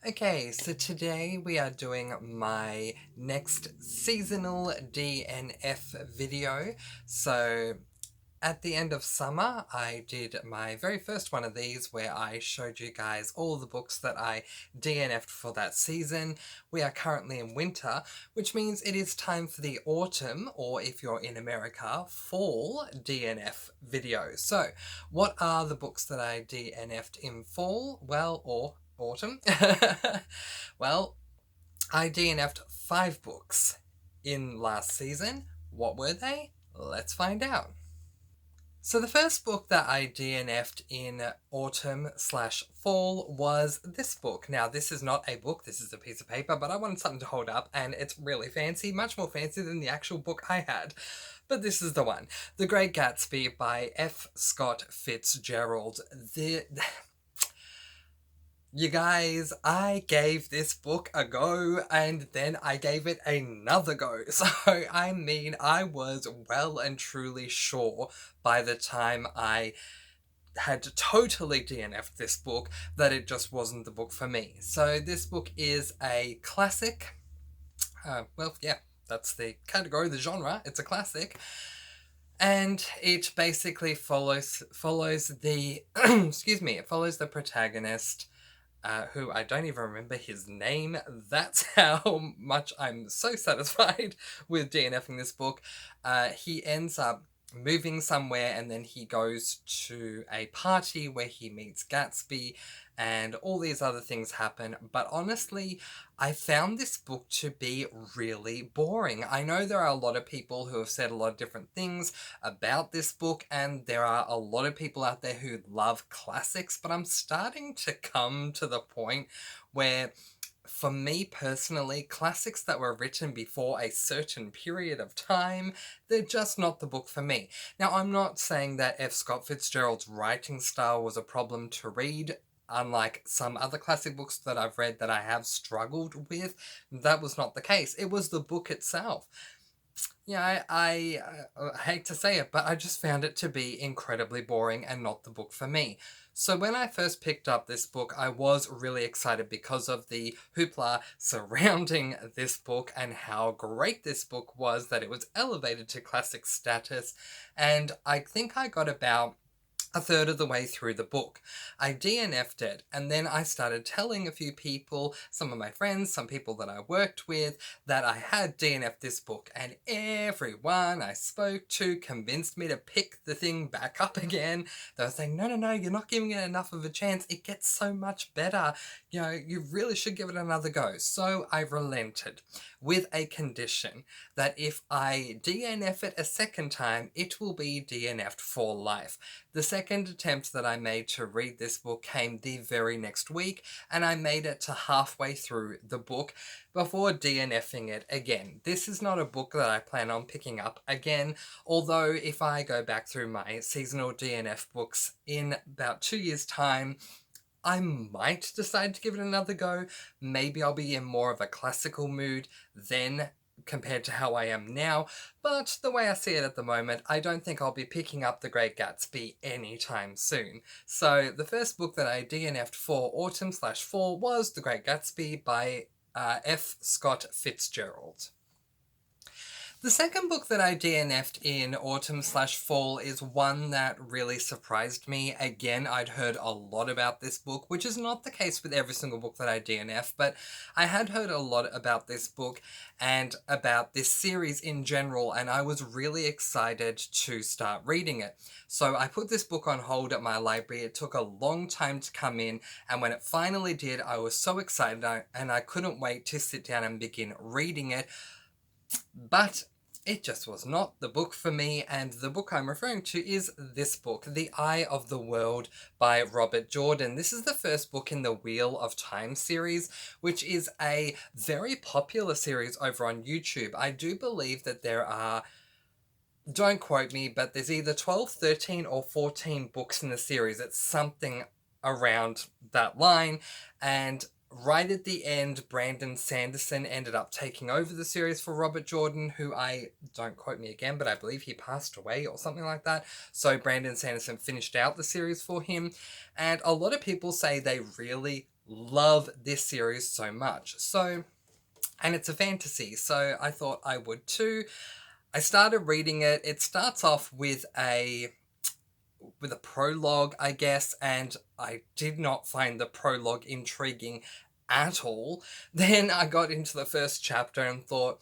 Okay, so today we are doing my next seasonal DNF video. So at the end of summer, I did my very first one of these where I showed you guys all the books that I DNF'd for that season. We are currently in winter, which means it is time for the autumn, or if you're in America, fall DNF video. So, what are the books that I DNF'd in fall? Well, or autumn? Well, I DNF'd 5 books in last season. What were they? Let's find out. So the first book that I DNF'd in autumn/fall was this book. Now, this is not a book, this is a piece of paper, but I wanted something to hold up, and it's really fancy, much more fancy than the actual book I had. But this is the one. The Great Gatsby by F. Scott Fitzgerald. You guys, I gave this book a go and then I gave it another go. So, I mean, I was well and truly sure by the time I had totally DNF'd this book that it just wasn't the book for me. So, this book is a classic. Well, yeah, that's the category, the genre. It's a classic. And it basically follows the it follows the protagonist, who I don't even remember his name. That's how much I'm so satisfied with DNFing this book. He ends up moving somewhere and then he goes to a party where he meets Gatsby and all these other things happen. But honestly, I found this book to be really boring. I know there are a lot of people who have said a lot of different things about this book, and there are a lot of people out there who love classics, but I'm starting to come to the point where, for me personally, classics that were written before a certain period of time, they're just not the book for me. Now, I'm not saying that F. Scott Fitzgerald's writing style was a problem to read. Unlike some other classic books that I've read that I have struggled with, that was not the case. It was the book itself. Yeah, I hate to say it, but I just found it to be incredibly boring and not the book for me. So when I first picked up this book, I was really excited because of the hoopla surrounding this book and how great this book was, that it was elevated to classic status. And I think I got about a third of the way through the book. I DNF'd it, and then I started telling a few people, some of my friends, some people that I worked with, that I had DNF'd this book, and everyone I spoke to convinced me to pick the thing back up again. They were saying, no, you're not giving it enough of a chance. It gets so much better. You know, you really should give it another go. So I relented with a condition that if I DNF it a second time, it will be DNF'd for life. The second attempt that I made to read this book came the very next week, and I made it to halfway through the book before DNFing it again. This is not a book that I plan on picking up again, although if I go back through my seasonal DNF books in about 2 years' time, I might decide to give it another go. Maybe I'll be in more of a classical mood then compared to how I am now, but the way I see it at the moment, I don't think I'll be picking up The Great Gatsby anytime soon. So the first book that I DNF'd for autumn/fall was The Great Gatsby by F. Scott Fitzgerald. The second book that I DNF'd in autumn/fall is one that really surprised me. Again, I'd heard a lot about this book, which is not the case with every single book that I DNF, but I had heard a lot about this book and about this series in general, and I was really excited to start reading it. So I put this book on hold at my library. It took a long time to come in, and when it finally did, I was so excited and I couldn't wait to sit down and begin reading it. But it just was not the book for me, and the book I'm referring to is this book, The Eye of the World by Robert Jordan. This is the first book in the Wheel of Time series, which is a very popular series over on YouTube. I do believe that there are, don't quote me, but there's either 12, 13, or 14 books in the series. It's something around that line, and right at the end, Brandon Sanderson ended up taking over the series for Robert Jordan, who don't quote me again, but I believe he passed away or something like that. So Brandon Sanderson finished out the series for him. And a lot of people say they really love this series so much. So, and it's a fantasy, so I thought I would too. I started reading it. It starts off with a prologue, I guess, and I did not find the prologue intriguing at all. Then I got into the first chapter and thought,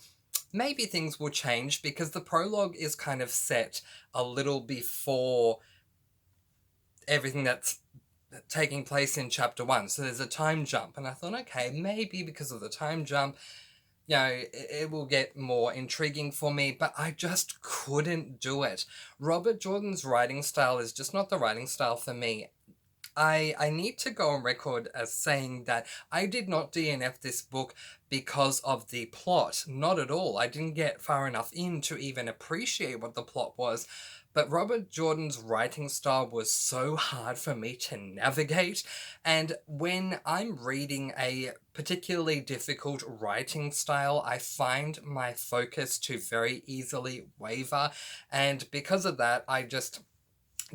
maybe things will change, because the prologue is kind of set a little before everything that's taking place in chapter 1. So there's a time jump, and I thought, okay, maybe because of the time jump, it will get more intriguing for me, but I just couldn't do it. Robert Jordan's writing style is just not the writing style for me. I need to go on record as saying that I did not DNF this book because of the plot. Not at all. I didn't get far enough in to even appreciate what the plot was. But Robert Jordan's writing style was so hard for me to navigate. And when I'm reading a particularly difficult writing style, I find my focus to very easily waver. And because of that, I just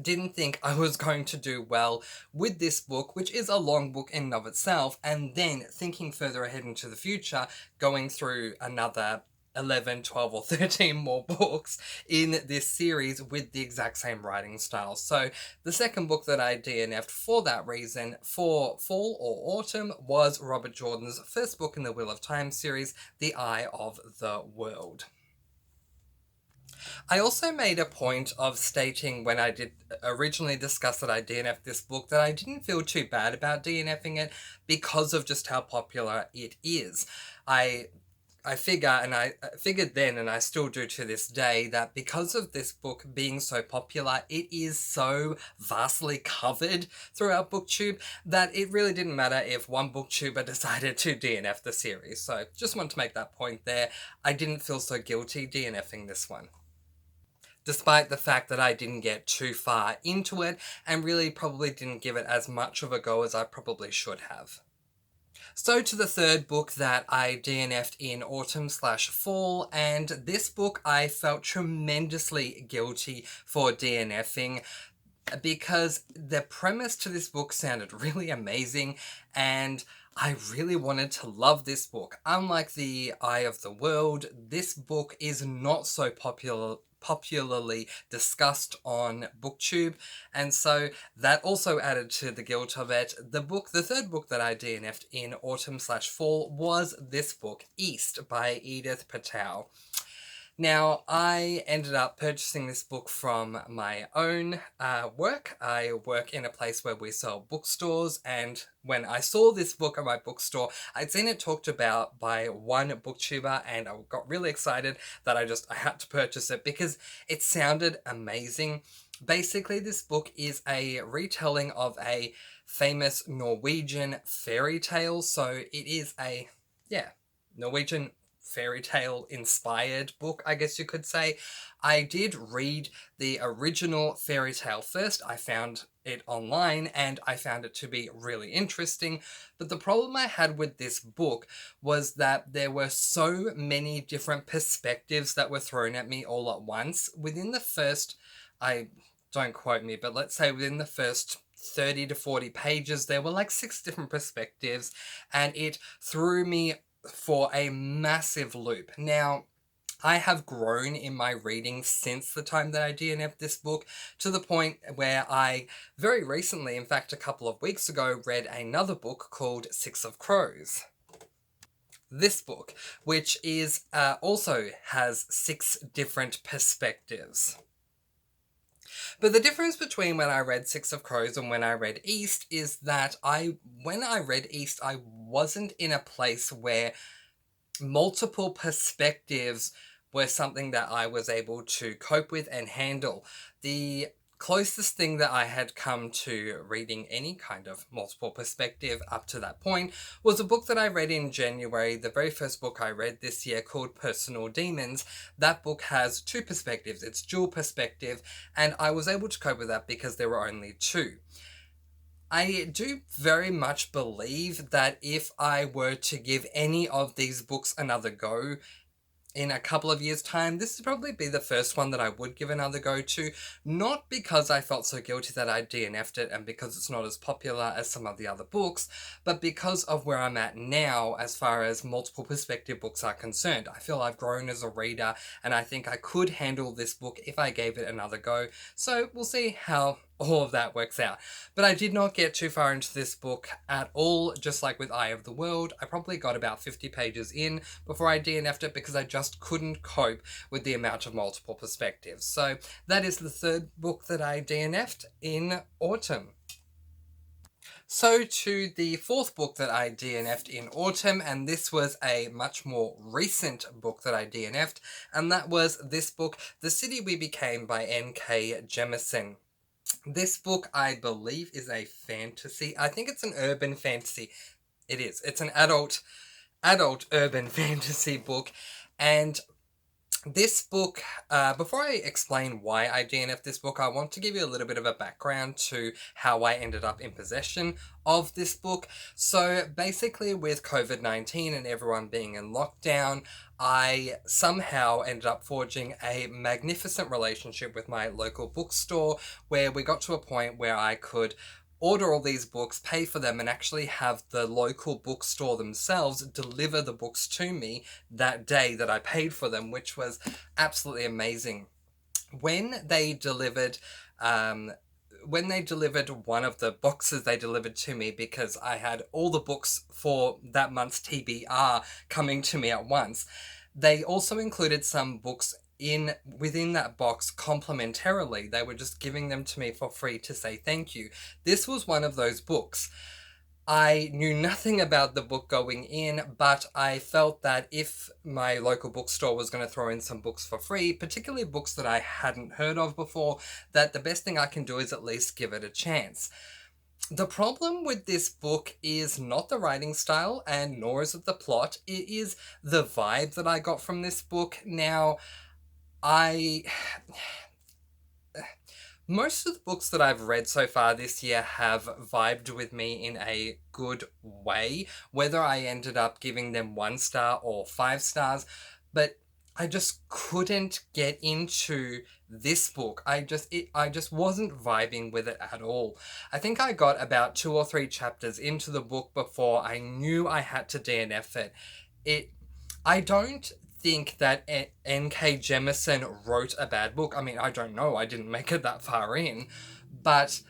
didn't think I was going to do well with this book, which is a long book in and of itself, and then thinking further ahead into the future, going through another 11, 12 or 13 more books in this series with the exact same writing style. So the second book that I DNF'd for that reason for fall or autumn was Robert Jordan's first book in the Wheel of Time series, The Eye of the World. I also made a point of stating when I did originally discuss that I DNF'd this book that I didn't feel too bad about DNFing it because of just how popular it is. I figured then, and I still do to this day, that because of this book being so popular, it is so vastly covered throughout BookTube that it really didn't matter if one BookTuber decided to DNF the series. So just want to make that point there. I didn't feel so guilty DNFing this one, despite the fact that I didn't get too far into it and really probably didn't give it as much of a go as I probably should have. So to the third book that I DNF'd in autumn/fall, and this book I felt tremendously guilty for DNFing because the premise to this book sounded really amazing and I really wanted to love this book. Unlike The Eye of the World, this book is not so popularly discussed on BookTube, and so that also added to the guilt of it. The third book that I DNF'd in autumn/fall was this book, East by Edith Patel. Now, I ended up purchasing this book from my own work. I work in a place where we sell bookstores, and when I saw this book at my bookstore, I'd seen it talked about by one booktuber, and I got really excited that I had to purchase it because it sounded amazing. Basically, this book is a retelling of a famous Norwegian fairy tale, so it is a, Norwegian fairy tale inspired book, I guess you could say. I did read the original fairy tale first. I found it online and I found it to be really interesting. But the problem I had with this book was that there were so many different perspectives that were thrown at me all at once. Within the first, don't quote me, but let's say within the first 30 to 40 pages, there were like 6 different perspectives, and it threw me for a massive loop. Now, I have grown in my reading since the time that I DNF'd this book, to the point where I very recently, in fact a couple of weeks ago, read another book called Six of Crows. This book, which is also has 6 different perspectives. But the difference between when I read Six of Crows and when I read East is that when I read East, I wasn't in a place where multiple perspectives were something that I was able to cope with and handle. The closest thing that I had come to reading any kind of multiple perspective up to that point was a book that I read in January, the very first book I read this year, called Personal Demons. That book has 2 perspectives. It's dual perspective, and I was able to cope with that because there were only 2. I do very much believe that if I were to give any of these books another go, in a couple of years' time, this would probably be the first one that I would give another go to, not because I felt so guilty that I DNF'd it and because it's not as popular as some of the other books, but because of where I'm at now as far as multiple perspective books are concerned. I feel I've grown as a reader, and I think I could handle this book if I gave it another go, so we'll see how all of that works out. But I did not get too far into this book at all. Just like with Eye of the World, I probably got about 50 pages in before I DNF'd it because I just couldn't cope with the amount of multiple perspectives. So that is the third book that I DNF'd in autumn. So to the fourth book that I DNF'd in autumn, and this was a much more recent book that I DNF'd, and that was this book, The City We Became by N.K. Jemisin. This book, I believe, is a fantasy. I think it's an urban fantasy. It is. It's an adult urban fantasy book. And this book, before I explain why I DNF'd this book, I want to give you a little bit of a background to how I ended up in possession of this book. So basically with COVID-19 and everyone being in lockdown, I somehow ended up forging a magnificent relationship with my local bookstore where we got to a point where I could order all these books, pay for them, and actually have the local bookstore themselves deliver the books to me that day that I paid for them, which was absolutely amazing. When they delivered one of the boxes they delivered to me, because I had all the books for that month's TBR coming to me at once, they also included some books within that box complimentarily. They were just giving them to me for free to say thank you. This was one of those books. I knew nothing about the book going in, but I felt that if my local bookstore was going to throw in some books for free, particularly books that I hadn't heard of before, that the best thing I can do is at least give it a chance. The problem with this book is not the writing style, and nor is it the plot. It is the vibe that I got from this book. Now, most of the books that I've read so far this year have vibed with me in a good way, whether I ended up giving them 1 star or 5 stars, but I just couldn't get into this book. I just wasn't vibing with it at all. I think I got about 2 or 3 chapters into the book before I knew I had to DNF it. I don't think that N.K. Jemisin wrote a bad book. I mean, I don't know. I didn't make it that far in. But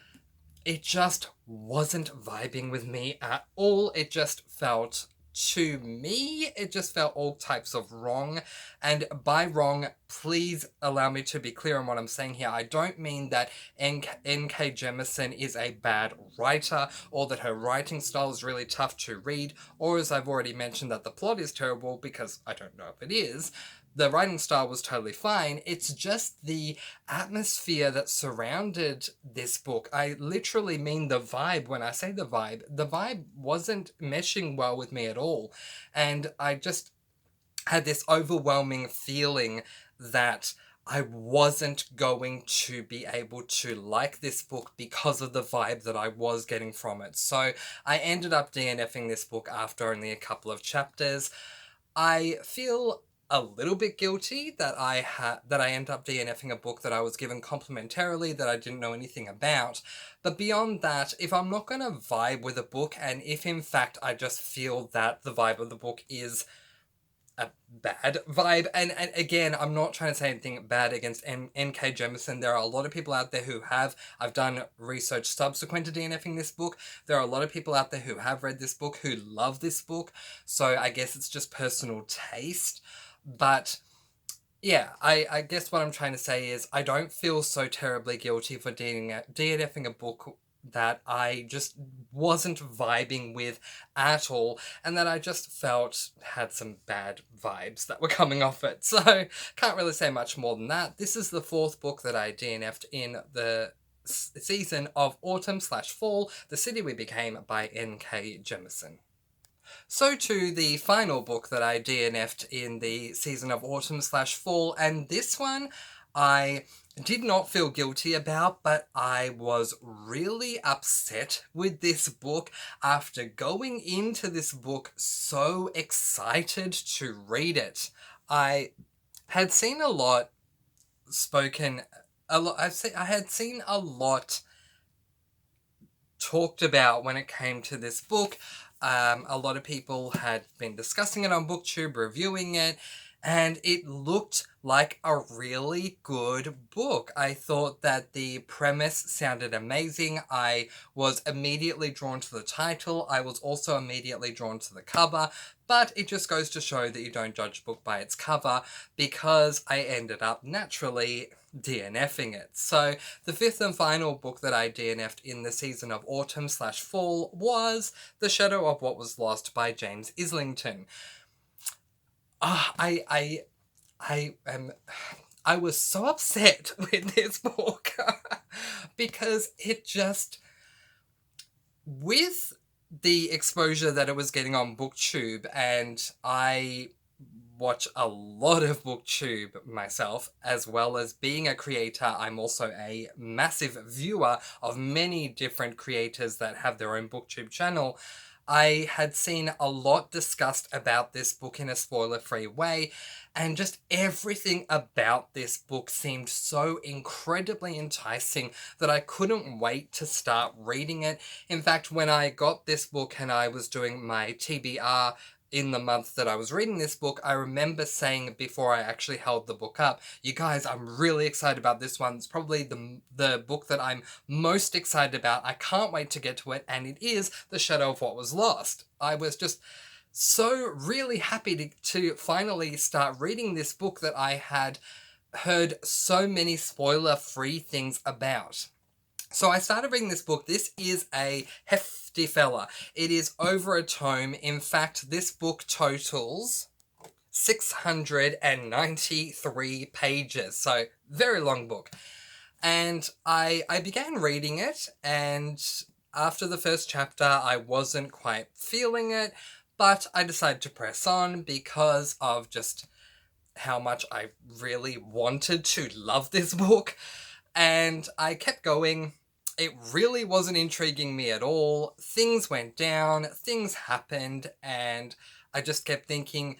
it just wasn't vibing with me at all. It just felt, to me, it just felt all types of wrong. And by wrong, please allow me to be clear on what I'm saying here. I don't mean that N.K. Jemisin is a bad writer, or that her writing style is really tough to read, or as I've already mentioned that the plot is terrible, because I don't know if it is. The writing style was totally fine. It's just the atmosphere that surrounded this book. I literally mean the vibe when I say the vibe. The vibe wasn't meshing well with me at all. And I just had this overwhelming feeling that I wasn't going to be able to like this book because of the vibe that I was getting from it. So I ended up DNFing this book after only a couple of chapters. I feel a little bit guilty that I ended up DNFing a book that I was given complimentarily that I didn't know anything about. But beyond that, if I'm not going to vibe with a book, and if in fact I just feel that the vibe of the book is a bad vibe, and again, I'm not trying to say anything bad against N.K. Jemisin. There are a lot of people out there who have. I've done research subsequent to DNFing this book. There are a lot of people out there who have read this book, who love this book. So I guess it's just personal taste. But yeah, I guess what I'm trying to say is I don't feel so terribly guilty for DNFing a book that I just wasn't vibing with at all, and that I just felt had some bad vibes that were coming off it. So can't really say much more than that. This is the 4th book that I DNF'd in the season of autumn/fall, The City We Became by N.K. Jemisin. So to the final book that I DNF'd in the season of autumn/fall, and this one I did not feel guilty about, but I was really upset with this book after going into this book so excited to read it. I had seen a lot spoken, I had seen a lot talked about when it came to this book. A lot of people had been discussing it on BookTube, reviewing it, and it looked like a really good book. I thought that the premise sounded amazing. I was immediately drawn to the title. I was also immediately drawn to the cover, but it just goes to show that you don't judge a book by its cover, because I ended up naturally DNFing it. So the fifth and final book that I DNF'd in the season of autumn/fall was The Shadow of What Was Lost by James Islington. I was so upset with this book because it just, with the exposure that it was getting on BookTube, and I watch a lot of BookTube myself, as well as being a creator. I'm also a massive viewer of many different creators that have their own BookTube channel. I had seen a lot discussed about this book in a spoiler-free way, and just everything about this book seemed so incredibly enticing that I couldn't wait to start reading it. In fact, when I got this book and I was doing my TBR in the month that I was reading this book, I remember saying before I actually held the book up, you guys, I'm really excited about this one. It's probably the book that I'm most excited about. I can't wait to get to it, and it is The Shadow of What Was Lost. I was just so really happy to finally start reading this book that I had heard so many spoiler-free things about. So I started reading this book. This is a hefty fella. It is over a tome. In fact, this book totals 693 pages. So very long book. And I began reading it, and after the first chapter, I wasn't quite feeling it, but I decided to press on because of just how much I really wanted to love this book. And I kept going. It really wasn't intriguing me at all. Things went down, things happened, and I just kept thinking,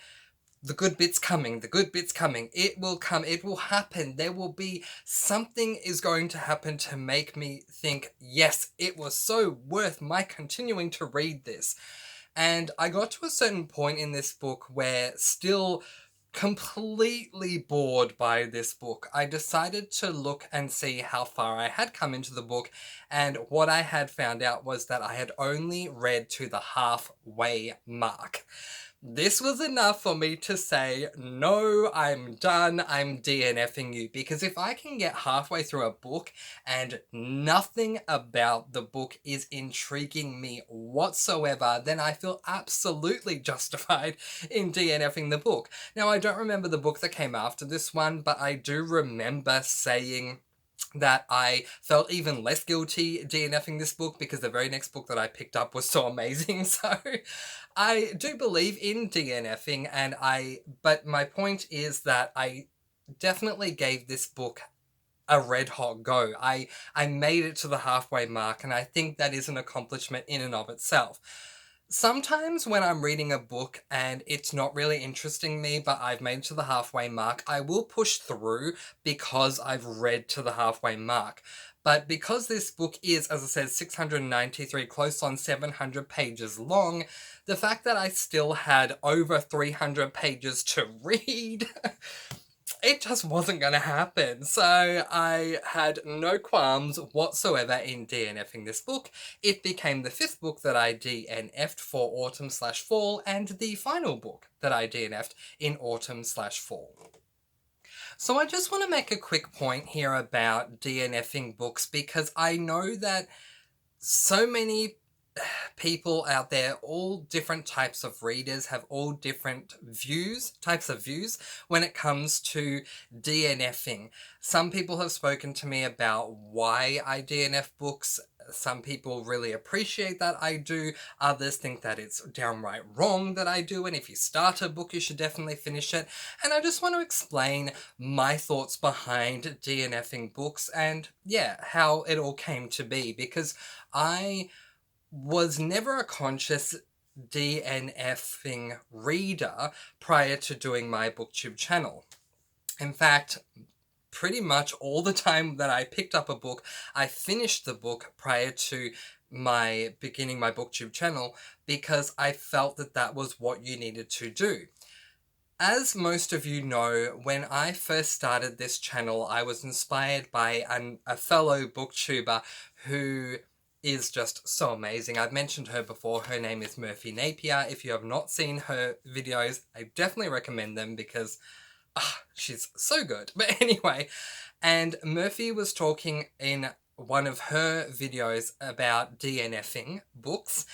the good bit's coming, the good bit's coming. It will come, it will happen. There will be something is going to happen to make me think, yes, it was so worth my continuing to read this. And I got to a certain point in this book where, still completely bored by this book, I decided to look and see how far I had come into the book, and what I had found out was that I had only read to the halfway mark. This was enough for me to say, no, I'm done, I'm DNFing you, because if I can get halfway through a book and nothing about the book is intriguing me whatsoever, then I feel absolutely justified in DNFing the book. Now, I don't remember the book that came after this one, but I do remember saying that I felt even less guilty DNFing this book because the very next book that I picked up was so amazing. So I do believe in DNFing, but my point is that I definitely gave this book a red hot go. I made it to the halfway mark, and I think that is an accomplishment in and of itself. Sometimes when I'm reading a book and it's not really interesting me, but I've made it to the halfway mark, I will push through because I've read to the halfway mark. But because this book is, as I said, 693, close on 700 pages long, the fact that I still had over 300 pages to read, it just wasn't going to happen. So I had no qualms whatsoever in DNFing this book. It became the fifth book that I DNF'd for autumn/fall, and the final book that I DNF'd in autumn/fall. So I just want to make a quick point here about DNFing books, because I know that so many people out there, all different types of readers, have all different types of views when it comes to DNFing. Some people have spoken to me about why I DNF books. Some people really appreciate that I do. Others think that it's downright wrong that I do, and if you start a book, you should definitely finish it. And I just want to explain my thoughts behind DNFing books and, how it all came to be, because I was never a conscious DNFing reader prior to doing my booktube channel. In fact, pretty much all the time that I picked up a book, I finished the book prior to my beginning my booktube channel because I felt that that was what you needed to do. As most of you know, when I first started this channel, I was inspired by a fellow booktuber who is just so amazing. I've mentioned her before. Her name is Murphy Napier. If you have not seen her videos, I definitely recommend them because she's so good. But anyway, and Murphy was talking in one of her videos about DNFing books,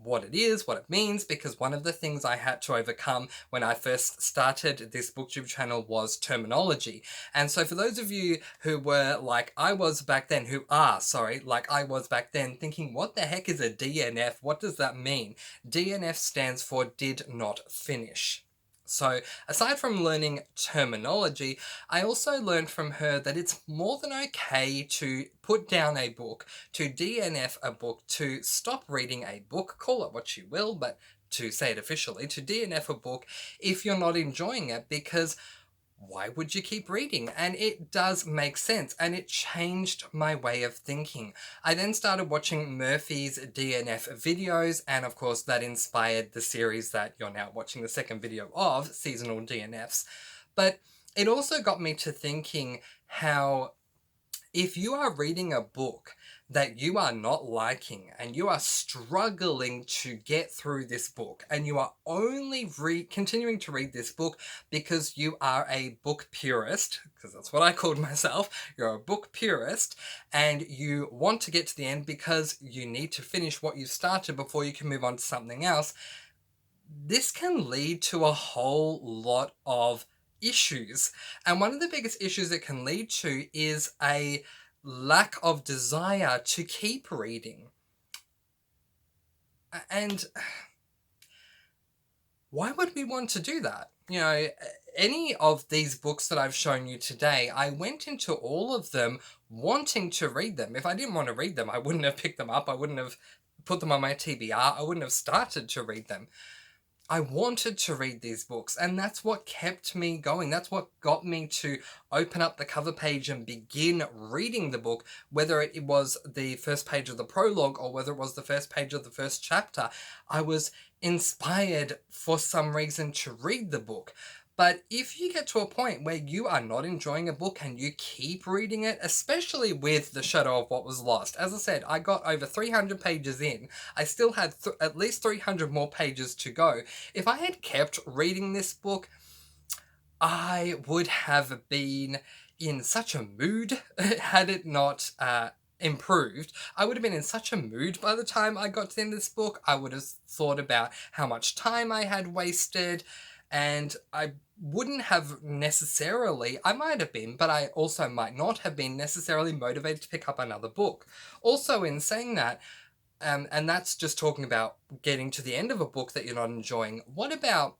what it is, what it means, because one of the things I had to overcome when I first started this booktube channel was terminology. And so for those of you who were like I was back then, like I was back then, thinking, what the heck is a DNF? What does that mean? DNF stands for did not finish. So aside from learning terminology, I also learned from her that it's more than okay to put down a book, to DNF a book, to stop reading a book, call it what you will, but to say it officially, to DNF a book if you're not enjoying it, because why would you keep reading? And it does make sense, and it changed my way of thinking. I then started watching Murphy's DNF videos, and of course that inspired the series that you're now watching the second video of, Seasonal DNFs. But it also got me to thinking how if you are reading a book that you are not liking and you are struggling to get through this book and you are only continuing to read this book because you are a book purist, because that's what I called myself, you're a book purist, and you want to get to the end because you need to finish what you started before you can move on to something else, this can lead to a whole lot of issues. And one of the biggest issues it can lead to is a lack of desire to keep reading. And why would we want to do that? You know, any of these books that I've shown you today, I went into all of them wanting to read them. If I didn't want to read them, I wouldn't have picked them up. I wouldn't have put them on my TBR. I wouldn't have started to read them. I wanted to read these books, and that's what kept me going. That's what got me to open up the cover page and begin reading the book, whether it was the first page of the prologue or whether it was the first page of the first chapter. I was inspired for some reason to read the book. But if you get to a point where you are not enjoying a book and you keep reading it, especially with The Shadow of What Was Lost, as I said, I got over 300 pages in. I still had at least 300 more pages to go. If I had kept reading this book, I would have been in such a mood had it not improved. I would have been in such a mood by the time I got to the end of this book. I would have thought about how much time I had wasted, and I wouldn't have necessarily, I might have been, but I also might not have been necessarily motivated to pick up another book. Also, in saying that, and that's just talking about getting to the end of a book that you're not enjoying, what about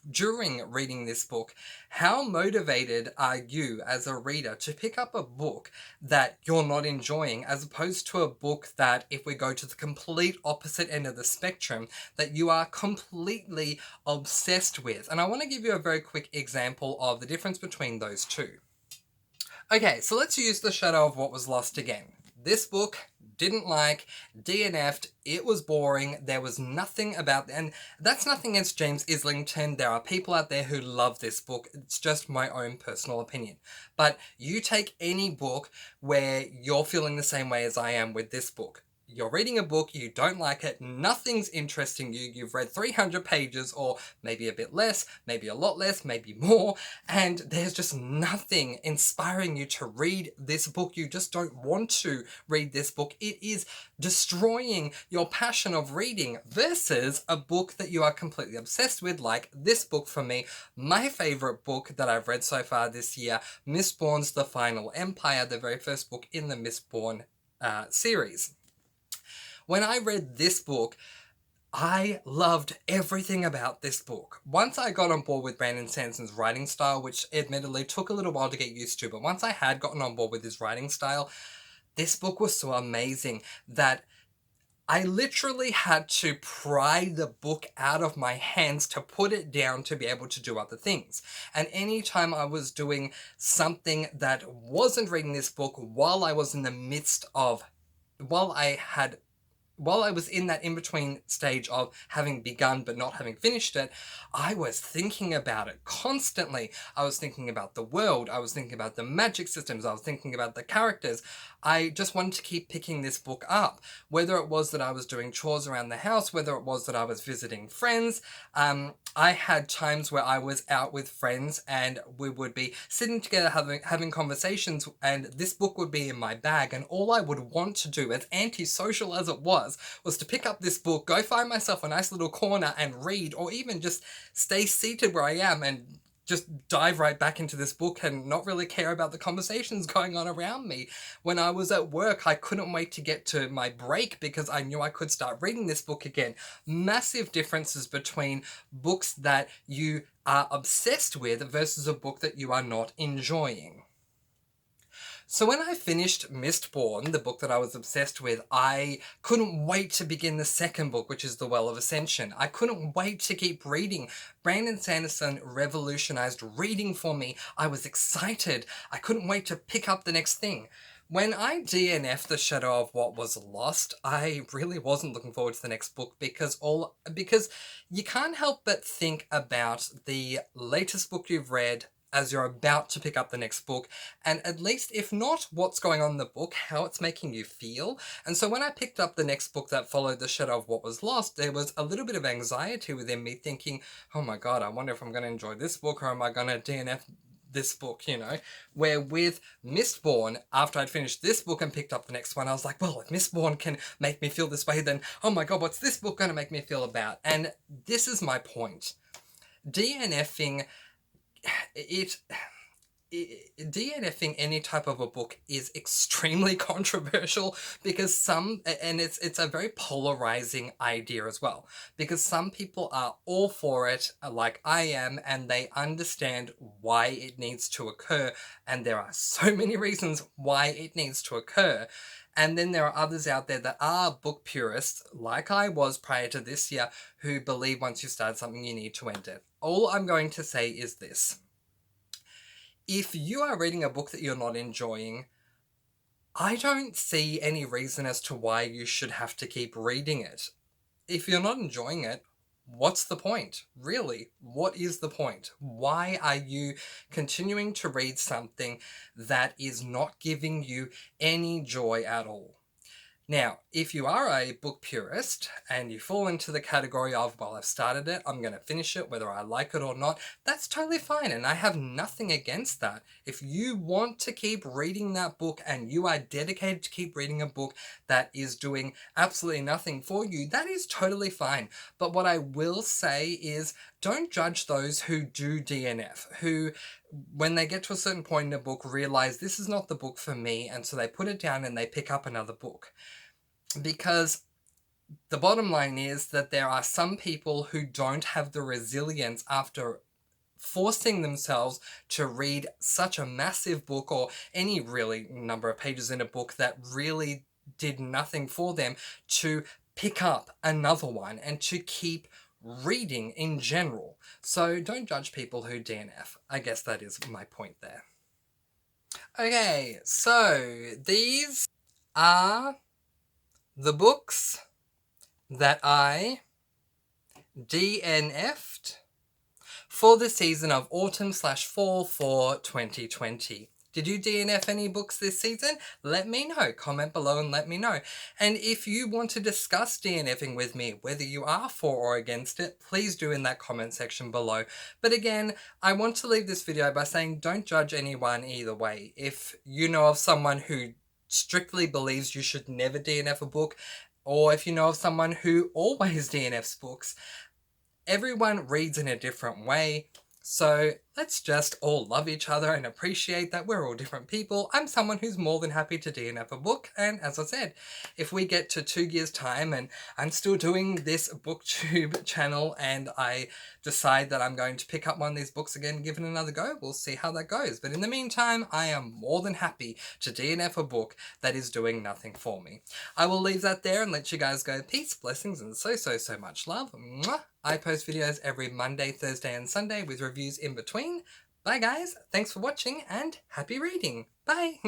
during reading this book? How motivated are you as a reader to pick up a book that you're not enjoying, as opposed to a book that, if we go to the complete opposite end of the spectrum, that you are completely obsessed with? And I want to give you a very quick example of the difference between those two. Okay, so let's use The Shadow of What Was Lost again. This book, didn't like, DNF'd, it was boring, there was nothing about, and that's nothing against James Islington, there are people out there who love this book, it's just my own personal opinion. But you take any book where you're feeling the same way as I am with this book. You're reading a book, you don't like it, nothing's interesting you, you've read 300 pages, or maybe a bit less, maybe a lot less, maybe more, and there's just nothing inspiring you to read this book. You just don't want to read this book. It is destroying your passion of reading, versus a book that you are completely obsessed with, like this book for me, my favourite book that I've read so far this year, Mistborn's The Final Empire, the very first book in the Mistborn series. When I read this book, I loved everything about this book. Once I got on board with Brandon Sanderson's writing style, which admittedly took a little while to get used to, but once I had gotten on board with his writing style, this book was so amazing that I literally had to pry the book out of my hands to put it down to be able to do other things. And anytime I was doing something that wasn't reading this book while I was in the midst of, while I had while I was in that in-between stage of having begun but not having finished it, I was thinking about it constantly. I was thinking about the world, I was thinking about the magic systems, I was thinking about the characters. I just wanted to keep picking this book up, whether it was that I was doing chores around the house, whether it was that I was visiting friends. I had times where I was out with friends and we would be sitting together having conversations, and this book would be in my bag, and all I would want to do, as antisocial as it was to pick up this book, go find myself a nice little corner and read, or even just stay seated where I am and just dive right back into this book and not really care about the conversations going on around me. When I was at work, I couldn't wait to get to my break because I knew I could start reading this book again. Massive differences between books that you are obsessed with versus a book that you are not enjoying. So when I finished Mistborn, the book that I was obsessed with, I couldn't wait to begin the second book, which is The Well of Ascension. I couldn't wait to keep reading. Brandon Sanderson revolutionized reading for me. I was excited. I couldn't wait to pick up the next thing. When I DNF'd The Shadow of What Was Lost, I really wasn't looking forward to the next book because you can't help but think about the latest book you've read as you're about to pick up the next book, and at least, if not what's going on in the book, how it's making you feel. And so when I picked up the next book that followed The Shadow of What Was Lost, there was a little bit of anxiety within me thinking, oh my god, I wonder if I'm going to enjoy this book, or am I going to DNF this book, you know? Where with Mistborn, after I'd finished this book and picked up the next one, I was like, well, if Mistborn can make me feel this way, then, oh my god, what's this book going to make me feel about? And this is my point. DNFing DNFing any type of a book is extremely controversial because it's a very polarizing idea as well, because some people are all for it, like I am, and they understand why it needs to occur, and there are so many reasons why it needs to occur. And then there are others out there that are book purists, like I was prior to this year, who believe once you start something, you need to end it. All I'm going to say is this. If you are reading a book that you're not enjoying, I don't see any reason as to why you should have to keep reading it. If you're not enjoying it, what's the point? Really, what is the point? Why are you continuing to read something that is not giving you any joy at all? Now, if you are a book purist and you fall into the category of, well, I've started it, I'm going to finish it, whether I like it or not, that's totally fine, and I have nothing against that. If you want to keep reading that book and you are dedicated to keep reading a book that is doing absolutely nothing for you, that is totally fine. But what I will say is, don't judge those who do DNF, who, when they get to a certain point in a book, realize this is not the book for me, and so they put it down and they pick up another book. Because the bottom line is that there are some people who don't have the resilience after forcing themselves to read such a massive book, or any really number of pages in a book that really did nothing for them, to pick up another one and to keep reading in general. So don't judge people who DNF. I guess that is my point there. Okay, so these are the books that I DNF'd for the season of autumn/fall for 2020. Did you DNF any books this season? Let me know. Comment below and let me know. And if you want to discuss DNFing with me, whether you are for or against it, please do in that comment section below. But again, I want to leave this video by saying don't judge anyone either way. If you know of someone who strictly believes you should never DNF a book, or if you know of someone who always DNFs books, everyone reads in a different way, so let's just all love each other and appreciate that we're all different people. I'm someone who's more than happy to DNF a book, and as I said, if we get to 2 years' time and I'm still doing this booktube channel and I decide that I'm going to pick up one of these books again and give it another go, we'll see how that goes. But in the meantime, I am more than happy to DNF a book that is doing nothing for me. I will leave that there and let you guys go. Peace, blessings, and so much love. Mwah. I post videos every Monday, Thursday, and Sunday with reviews in between. Bye guys, thanks for watching and happy reading. Bye.